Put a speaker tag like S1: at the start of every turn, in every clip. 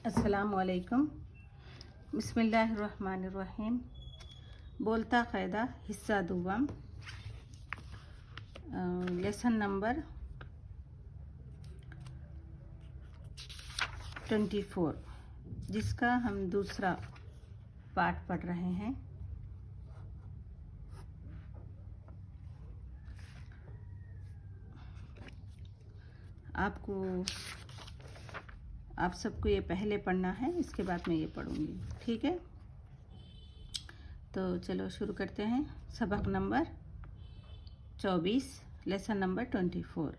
S1: अस्सलामुअलैकुम। बिस्मिल्लाहिर्रहमानिर्रहीम। बोलता क़ायदा हिस्सा दुवम, लेसन नंबर 24, जिसका हम दूसरा पार्ट पढ़ रहे हैं। आप सबको ये पहले पढ़ना है, इसके बाद मैं ये पढ़ूंगी, ठीक है? तो चलो शुरू करते हैं। सबक नंबर 24, लेसन नंबर 24।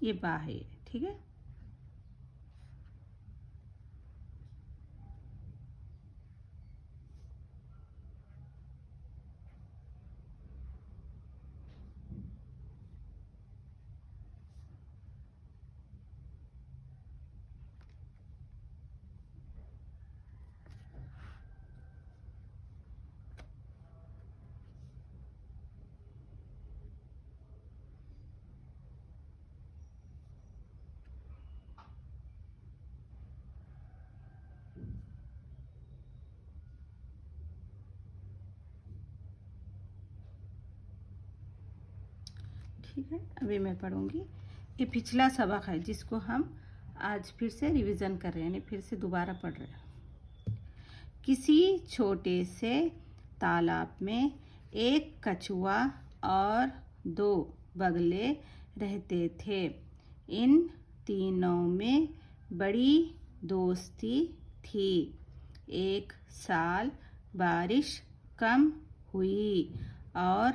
S1: ये बा है, ठीक है? ठीक है, अभी मैं पढ़ूंगी। ये पिछला सबक है जिसको हम आज फिर से रिवीजन कर रहे हैं, यानी फिर से दोबारा पढ़ रहे हैं। किसी छोटे से तालाब में एक कछुआ और 2 बगले रहते थे। इन तीनों में बड़ी दोस्ती थी। एक साल बारिश कम हुई और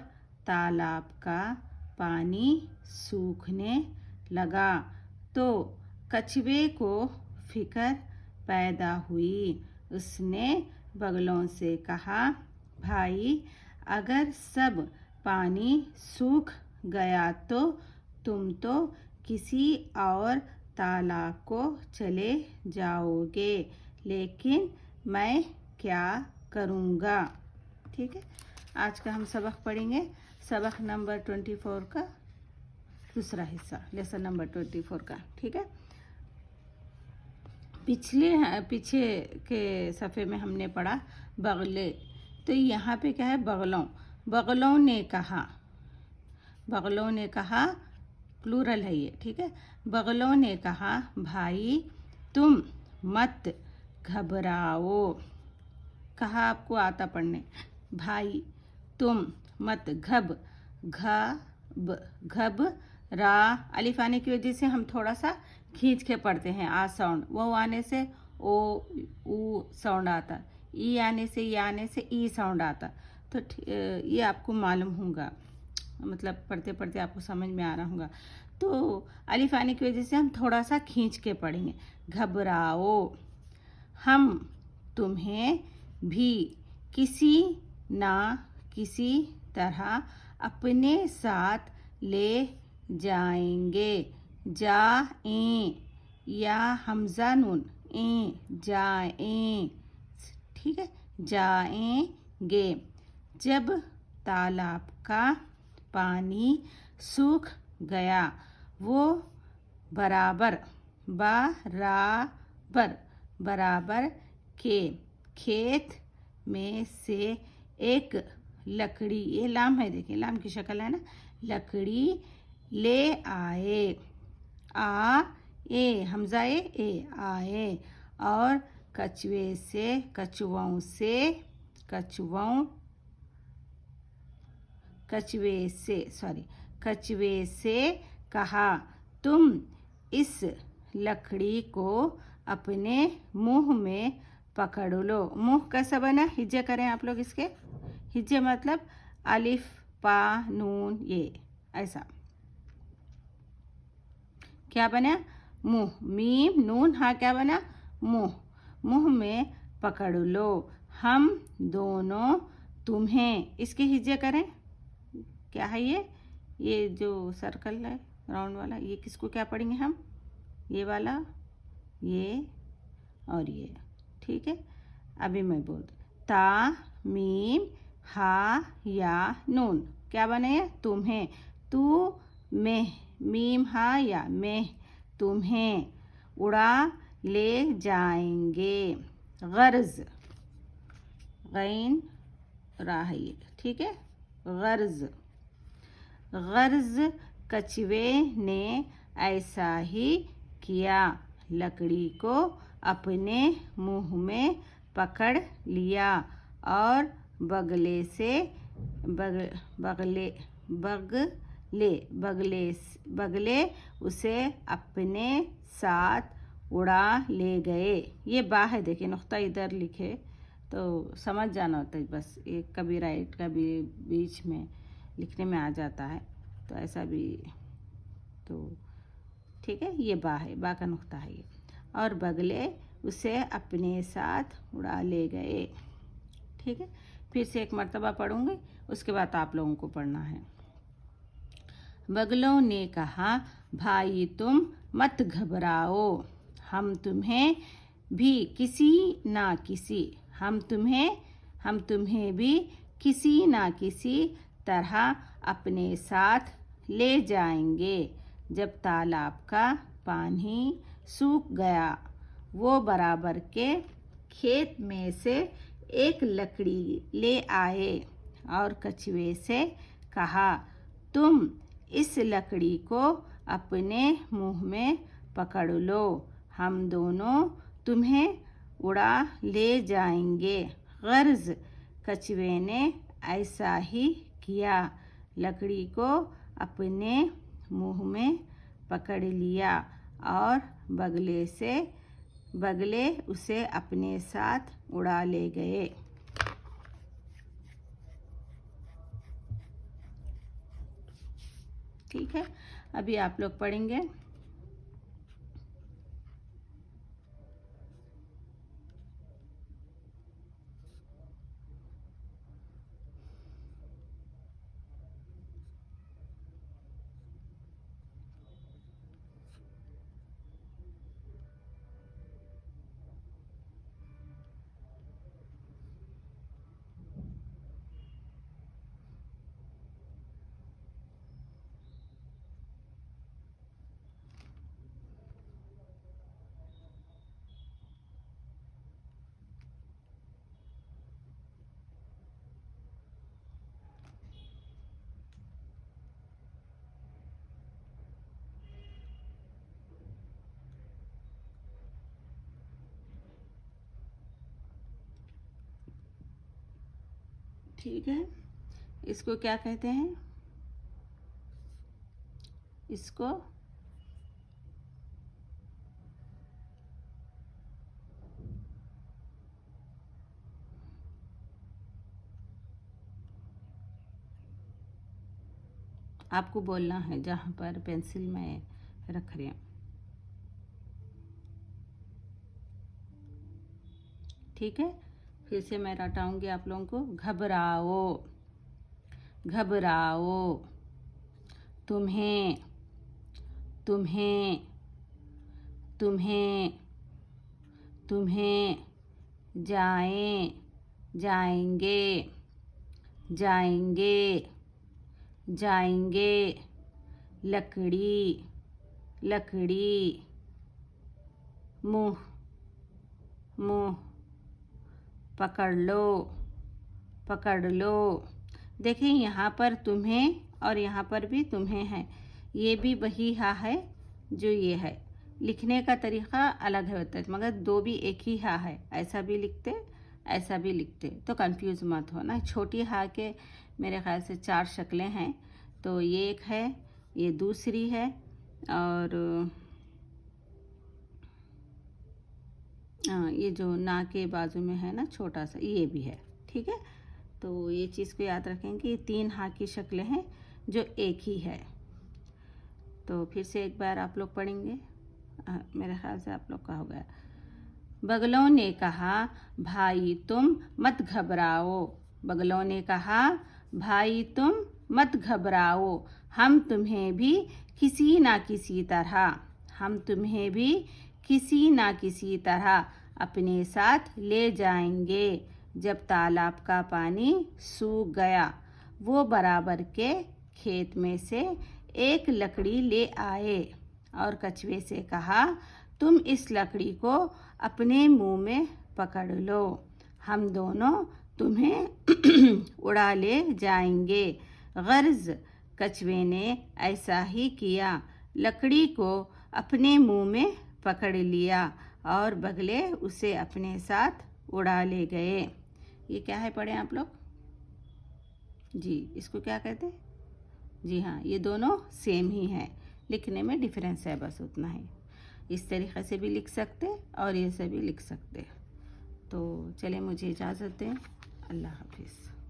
S1: तालाब का पानी सूखने लगा, तो कछुए को फिक्र पैदा हुई। उसने बगलों से कहा, भाई, अगर सब पानी सूख गया तो तुम तो किसी और तालाब को चले जाओगे, लेकिन मैं क्या करूँगा? ठीक है, आज का हम सबक पढ़ेंगे। सबक नंबर 24 का दूसरा हिस्सा, लेसन नंबर 24 का, ठीक है? पीछे के सफ़े में हमने पढ़ा बगले, तो यहाँ पे क्या है? बगलों ने कहा, प्लूरल है ये, ठीक है? बगलों ने कहा, भाई तुम मत घबराओ। कहा आपको आता पढ़ने, भाई तुम मत घबरा। अलिफ आने की वजह से हम थोड़ा सा खींच के पढ़ते हैं, आ साउंड। वो आने से ओ ऊ साउंड आता, ई आने से ई साउंड आता। तो ये आपको मालूम होगा, मतलब पढ़ते पढ़ते आपको समझ में आ रहा होगा। तो अलिफ आने की वजह से हम थोड़ा सा खींच के पढ़ेंगे। घबराओ, हम तुम्हें भी किसी ना किसी तरह अपने साथ ले जाएंगे। जाएं, या हमजा नून, जाएं, ठीक है? जाएंगे। जब तालाब का पानी सूख गया, वो बराबर के खेत में से एक लकड़ी, ये लाम है, देखिए लाम की शक्ल है ना, लकड़ी ले आए। हमजा ए आए, और कछुए से कहा, तुम इस लकड़ी को अपने मुंह में पकड़ लो। मुंह कैसा बना? हिज्जे करें आप लोग इसके। हिज्जे मतलब अलिफ पा नून, ये ऐसा क्या बना? मुंह, मीम नून हाँ, क्या बना? मुंह। मुंह में पकड़ लो, हम दोनों तुम्हें, इसके हिज्जे करें। क्या है ये जो सर्कल है राउंड वाला, ये किसको क्या पढ़ेंगे हम? ये वाला, ये और ये, ठीक है? अभी मैं बोल दूँ, ता मीम हा या नून क्या बने? तुम्हें। तू में मीम हा या में तुम्हें उड़ा ले जाएंगे। गर्ज गैन राही ठीक है। गर्ज गर्ज कछुए ने ऐसा ही किया, लकड़ी को अपने मुंह में पकड़ लिया और बगले से बगले उसे अपने साथ उड़ा ले गए। ये बा है, देखिए नुक्ता इधर लिखे तो समझ जाना होता है, बस एक कभी राइट कभी बीच में लिखने में आ जाता है, तो ऐसा भी तो ठीक है। ये बा है, बा का नुक्ता है ये। और बगले उसे अपने साथ उड़ा ले गए। ठीक है, फिर से एक मर्तबा पढ़ूंगी, उसके बाद आप लोगों को पढ़ना है। बगलों ने कहा, भाई तुम मत घबराओ, हम तुम्हें भी किसी ना किसी हम तुम्हें भी किसी ना किसी तरह अपने साथ ले जाएंगे। जब तालाब का पानी सूख गया, वो बराबर के खेत में से एक लकड़ी ले आए और कछुए से कहा, तुम इस लकड़ी को अपने मुंह में पकड़ लो, हम दोनों तुम्हें उड़ा ले जाएंगे। गर्ज कछुए ने ऐसा ही किया, लकड़ी को अपने मुंह में पकड़ लिया और बगले उसे अपने साथ उड़ा ले गए। ठीक है, अभी आप लोग पढ़ेंगे। ठीक है, इसको क्या कहते हैं? इसको आपको बोलना है जहाँ पर पेंसिल में रख रहे हैं। ठीक है, फिर से मैं रटाऊंगी आप लोगों को। घबराओ घबराओ, तुम्हें तुम्हें तुम्हें तुम्हें जाएंगे जाएंगे जाएंगे, लकड़ी मुंह पकड़ लो। देखिए यहाँ पर तुम्हें और यहाँ पर भी तुम्हें है, ये भी वही हा है जो ये है। लिखने का तरीका अलग होता है, मगर दो भी एक ही हा है, ऐसा भी लिखते ऐसा भी लिखते, तो कंफ्यूज मत होना। छोटी हा के मेरे ख्याल से 4 शक्लें हैं, तो ये एक है, ये दूसरी है, और ये जो ना के बाजू में है ना छोटा सा, ये भी है। ठीक है, तो ये चीज़ को याद रखेंगे, ये 3 हा की शक्लें हैं जो एक ही है। तो फिर से एक बार आप लोग पढ़ेंगे, मेरे ख्याल से आप लोग का हो गया। बगलों ने कहा, भाई तुम मत घबराओ, बगलों ने कहा, भाई तुम मत घबराओ, हम तुम्हें भी किसी ना किसी तरह अपने साथ ले जाएंगे। जब तालाब का पानी सूख गया, वो बराबर के खेत में से एक लकड़ी ले आए और कछुए से कहा, तुम इस लकड़ी को अपने मुंह में पकड़ लो, हम दोनों तुम्हें उड़ा ले जाएंगे। गर्ज कछुए ने ऐसा ही किया, लकड़ी को अपने मुंह में पकड़ लिया और बगले उसे अपने साथ उड़ा ले गए। ये क्या है, पढ़ें आप लोग जी, इसको क्या कहते हैं? जी हाँ, ये दोनों सेम ही हैं, लिखने में डिफरेंस है, बस उतना ही। इस तरीक़े से भी लिख सकते और ये से भी लिख सकते। तो चले, मुझे इजाज़त दें। अल्लाह हाफिज़।